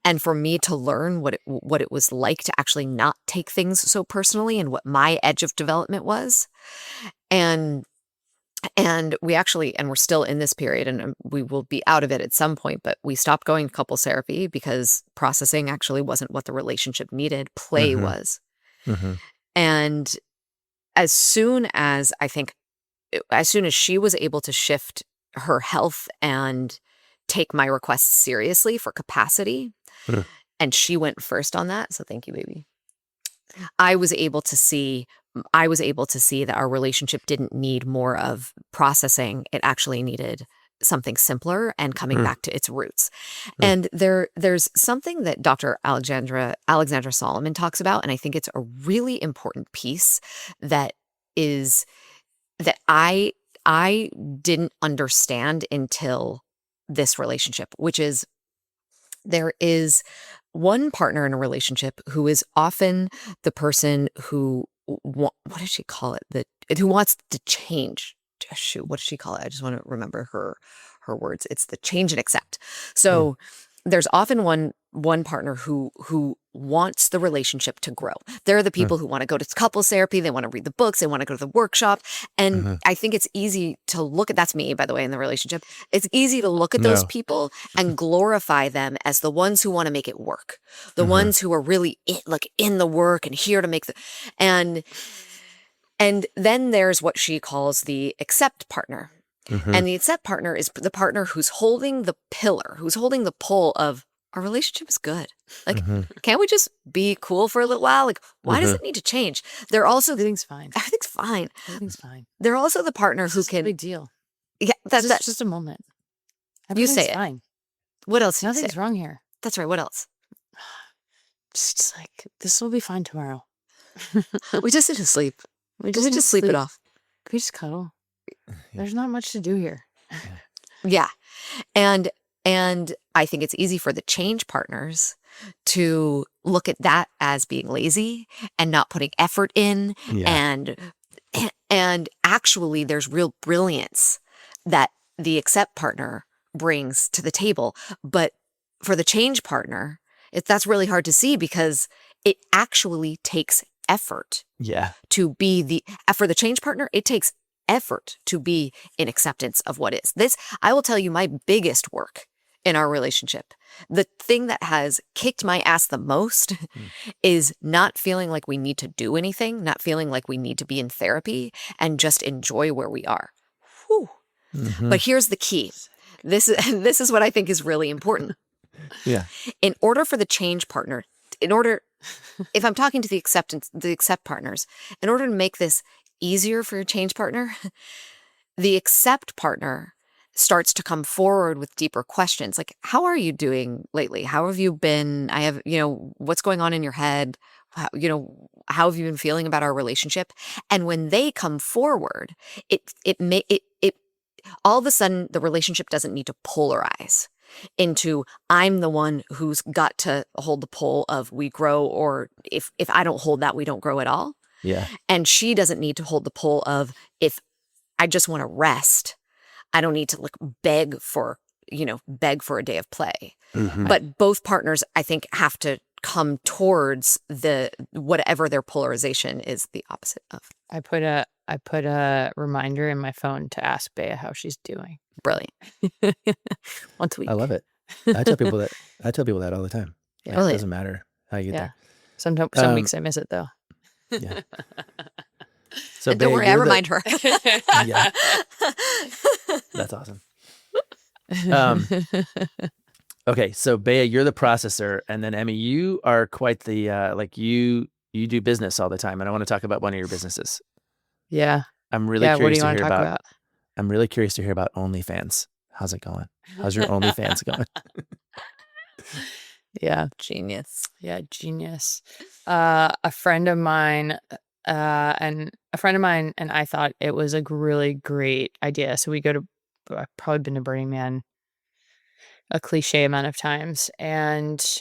and for me to learn what it was like to actually not take things so personally, and what my edge of development was. And we're still in this period, and we will be out of it at some point, but we stopped going to couples therapy because processing actually wasn't what the relationship needed. Play was. And as soon as she was able to shift her health and take my requests seriously for capacity, and she went first on that. So thank you, baby. I was able to see that our relationship didn't need more of processing. It actually needed something simpler and coming back to its roots. And there's something that Dr. Alexandra Solomon talks about, and I think it's a really important piece that I didn't understand until this relationship, which is there is one partner in a relationship who is often the person who what does she call it? Who wants to change. Shoot, what does she call it? I just want to remember her words. It's the change and accept. So there's often one partner who wants the relationship to grow. They're the people who want to go to couples therapy. They want to read the books. They want to go to the workshop. And I think it's easy to look at, that's me, by the way, in the relationship. It's easy to look at those people and glorify them as the ones who want to make it work. The ones who are really in the work and here to make and then there's what she calls the accept partner. And the accept partner is the partner who's holding the pillar, who's holding the pole of our relationship is good. Like, can't we just be cool for a little while? Like, why does it need to change? They're also Everything's fine. Everything's fine. Everything's fine. They're also the partner who It's can. a big deal. Yeah, that's Just a moment. You say it. Fine. What else? do you say? Nothing's wrong here. That's right. What else? Just like this will be fine tomorrow. We just need to sleep. We Can we just sleep it off? Can we just cuddle? There's not much to do here. Yeah. And I think it's easy for the change partners to look at that as being lazy and not putting effort in. And actually there's real brilliance that the accept partner brings to the table. But for the change partner, that's really hard to see because it actually takes effort to be for the change partner, it takes effort to be in acceptance of what is. This, I will tell you, my biggest work in our relationship, the thing that has kicked my ass the most is not feeling like we need to do anything, not feeling like we need to be in therapy and just enjoy where we are. Whew. But here's the key. This is what I think is really important. In order for the change partner, if I'm talking to the accept partners, in order to make this easier for your change partner, the accept partner starts to come forward with deeper questions like, how are you doing lately? How have you been? What's going on in your head? How have you been feeling about our relationship? And when they come forward, it all of a sudden the relationship doesn't need to polarize into I'm the one who's got to hold the pole of we grow, or if I don't hold that, we don't grow at all. And she doesn't need to hold the pole of if I just want to rest, I don't need to beg for a day of play. But both partners, I think, have to come towards whatever their polarization is the opposite of. I put a reminder in my phone to ask Baya how she's doing. Brilliant. Once a week. I love it. I tell people that all the time. It doesn't matter how you get there. Some weeks I miss it though. So don't worry, I remind her. That's awesome. Okay, so Baya, you're the processor, and then Emmy, you are quite the you do business all the time, and I want to talk about one of your businesses. Yeah. I'm really curious what do you to want hear to talk about. about? I'm really curious to hear about OnlyFans. How's it going? How's your OnlyFans going? Yeah. Genius. Yeah, genius. A friend of mine and I thought it was a really great idea. So I've probably been to Burning Man a cliche amount of times, and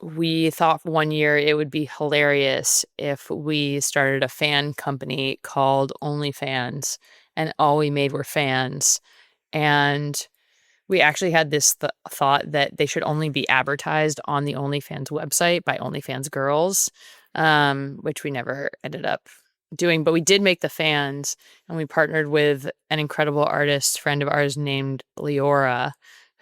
we thought one year it would be hilarious if we started a fan company called OnlyFans, and all we made were fans. And we actually had this thought that they should only be advertised on the OnlyFans website by OnlyFans girls, which we never ended up doing. But we did make the fans, and we partnered with an incredible artist friend of ours named Leora,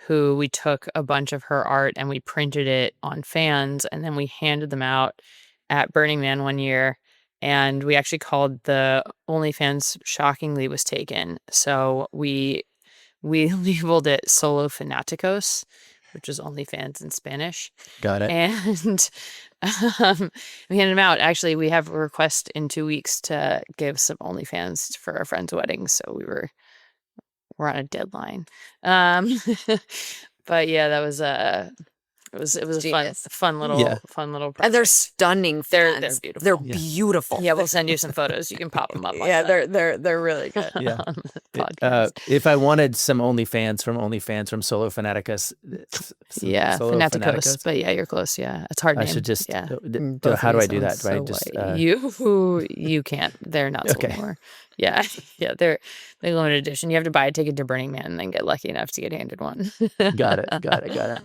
who we took a bunch of her art and we printed it on fans, and then we handed them out at Burning Man one year. And we actually called the OnlyFans Shockingly Was Taken. So we labeled it Solo Fanaticos, which is OnlyFans in Spanish. Got it. And we handed them out. Actually, we have a request in 2 weeks to give some OnlyFans for our friend's wedding. So we're on a deadline. But yeah, that was it was a Genius. fun little project. And they're stunning They're fans. beautiful. They're Yeah. beautiful. Yeah, we'll send you some photos. You can pop them up. on Yeah, the- they're really good. Yeah. on the podcast. If I wanted some OnlyFans from Solo Fanaticus, Yeah, Solo Fanaticos. But yeah, you're close. Yeah, it's a hard I name. should just. Yeah. Both How of do I these do that? sound Do I so just? white. You can't. They're not sold Okay. anymore. Yeah, yeah. They're limited edition. You have to buy a ticket to Burning Man and then get lucky enough to get handed one. Got it.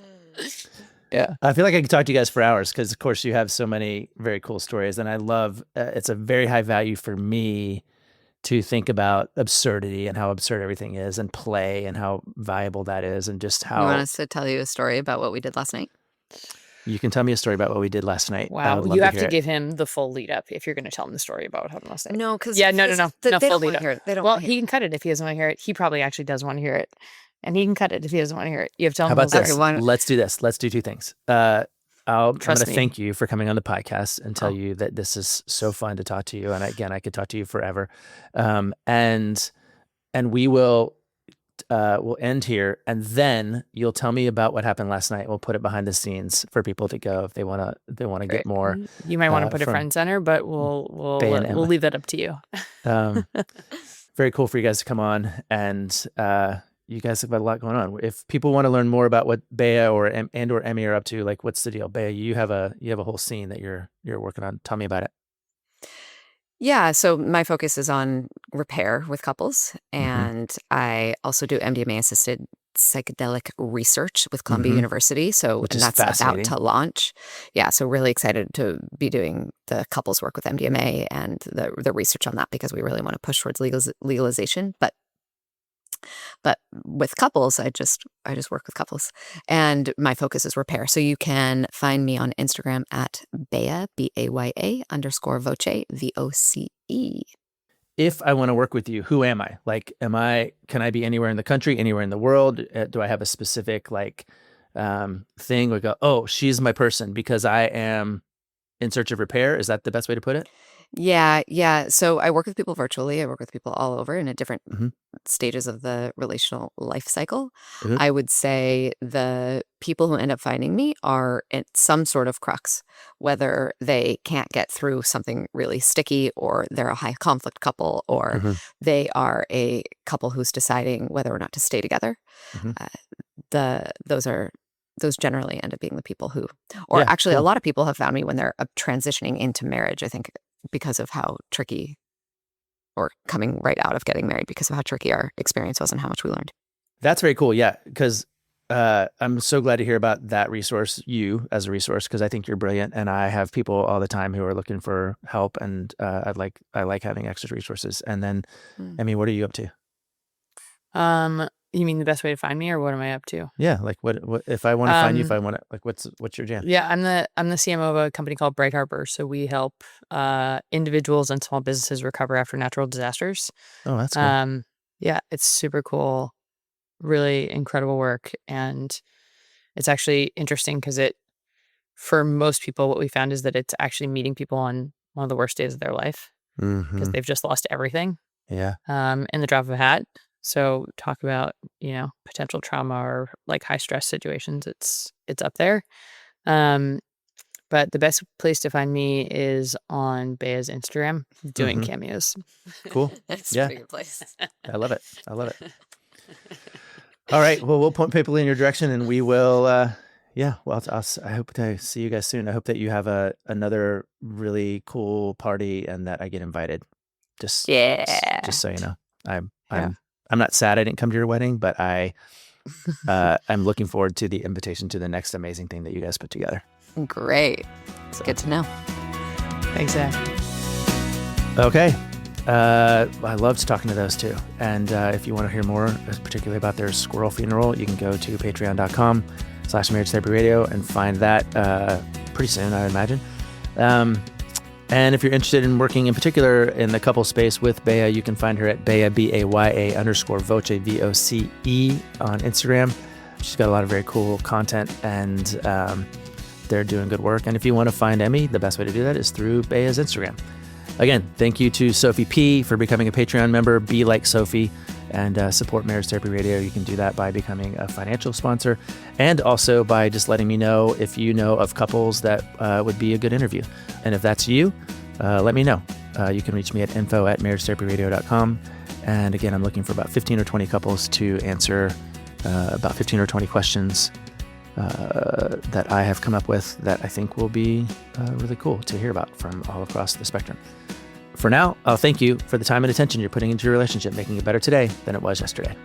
Yeah, I feel like I could talk to you guys for hours because, of course, you have so many very cool stories, and I love. It's a very high value for me to think about absurdity and how absurd everything is, and play and how valuable that is, and just You how want us to tell you a story about what we did last night? you can tell me a story about what we did last night. I Wow, would love you have hear to it. give him the full lead up if you're going to tell him the story about what happened last night. No, because Yeah, no, they full don't lead want up. to hear it. They don't. Well, wanna hear he can cut it if he doesn't want to hear it. He probably actually does want to hear it, and he can cut it if he doesn't want to hear it. You have to tell How him the about whole this? story. why- Let's do this. Let's do two things. I'm going Trust to me. thank you for coming on the podcast and tell Oh. you that this is so fun to talk to you. And again, I could talk to you forever. And we will we'll end here, and then you'll tell me about what happened last night. We'll put it behind the scenes for people to go if they want to Great. get more. You might want to put a from friend center, but we'll Baya and Emmy. leave that up to you. Very cool for you guys to come on, and you guys have got a lot going on. If people want to learn more about what Baya or Emmy are up to, like what's the deal? Baya, you have a whole scene that you're working on. Tell me about it. Yeah, so my focus is on repair with couples, and I also do MDMA-assisted psychedelic research with Columbia Mhm. University. So Which is that's about fascinating. to launch. Yeah, so really excited to be doing the couples work with MDMA and the research on that because we really want to push towards legalization. But with couples, I just work with couples, and my focus is repair. So you can find me on Instagram at Baya BAYA _ Voce VOCE. If I want to work with you, who am I? Like, can I be anywhere in the country, anywhere in the world? Do I have a specific thing? We go, oh, she's my person because I am in search of repair. Is that the best way to put it? Yeah. So I work with people virtually. I work with people all over in different Mhm. stages of the relational life cycle. Mhm. I would say the people who end up finding me are at some sort of crux, whether they can't get through something really sticky, or they're a high conflict couple, or Mhm. they are a couple who's deciding whether or not to stay together. Mhm. Those generally end up being the people who, or Yeah, actually a cool. lot of people have found me when they're transitioning into marriage, I think, because of how tricky, or coming right out of getting married because of how tricky our experience was and how much we learned. That's very cool. Yeah, because I'm so glad to hear about that resource, you as a resource, because I think you're brilliant, and I have people all the time who are looking for help, and I like having extra resources. And then, Emmy, what are you up to? You mean the best way to find me, or what am I up to? Yeah, like what if I want to find you? If I want to, like, what's your jam? Yeah, I'm the CMO of a company called Bright Harbor. So we help individuals and small businesses recover after natural disasters. Oh, that's cool. Yeah, it's super cool, really incredible work, and it's actually interesting because for most people, what we found is that it's actually meeting people on one of the worst days of their life because Mhm. they've just lost everything Yeah. in the drop of a hat. So talk about, potential trauma or like high stress situations. It's up there. But the best place to find me is on Baya's Instagram doing Mhm. cameos. Cool. It's Yeah. a pretty good place. I love it. All right. Well, we'll point people in your direction, and we will. I hope to see you guys soon. I hope that you have another really cool party, and that I get invited. Just so you know, I'm not sad I didn't come to your wedding, but I'm looking forward to the invitation to the next amazing thing that you guys put together. Great. It's good to know. Thanks, Zach. Okay. I loved talking to those two. And if you want to hear more, particularly about their squirrel funeral, you can go to patreon.com/marriage therapy radio and find that pretty soon, I would imagine. And if you're interested in working in particular in the couple space with Baya, you can find her at Baya, BAYA _ Voce VOCE on Instagram. She's got a lot of very cool content, and they're doing good work. And if you want to find Emmy, the best way to do that is through Baya's Instagram. Again, thank you to Sophie P. for becoming a Patreon member. Be like Sophie and support Marriage Therapy Radio. You can do that by becoming a financial sponsor, and also by just letting me know if you know of couples that would be a good interview. And if that's you, let me know. You can reach me at info@marriagetherapyradio.com. And again, I'm looking for about 15 or 20 couples to answer about 15 or 20 questions that I have come up with that I think will be really cool to hear about from all across the spectrum. For now, I'll thank you for the time and attention you're putting into your relationship, making it better today than it was yesterday.